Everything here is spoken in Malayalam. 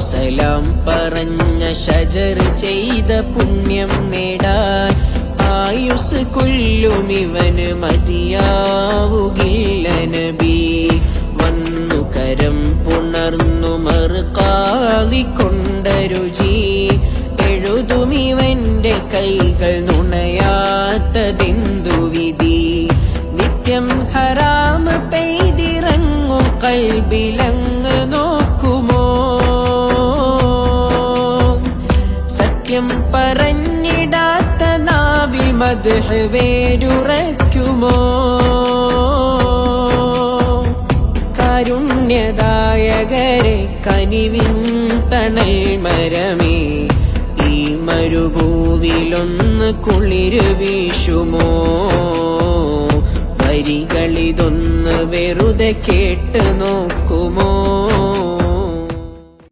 സലാം പറഞ്ഞ ഷജർ ചെയ്ത പുണ്യം നേടാൻ ആയുസ് കൊല്ലും ഇവന് മതിയാവുകില്ല നബി. വന്നു കരം പുണർന്നു മറുകാളിക്കൊണ്ട രുചി എഴുതുമിവന്റെ കൈകൾ നുണയാത്തതെന്തു വിധി. നിത്യം ഹറാം പെയ്തിറങ്ങും കൽബിലങ്ങ് നോക്കുമോ, സത്യം പറഞ്ഞിടാത്ത നാവിൽ മദ്ഹ് വേരുറയ്ക്കുമോ. കാരുണ്യദായകരെ കനിവിൻ തണൽ മരമേ, ഈ മരുഭൂവിലൊന്ന് കുളിര് വീശുമോ. വരികളിതൊന്ന് വെറുതെ കേട്ട് നോക്കുമോ.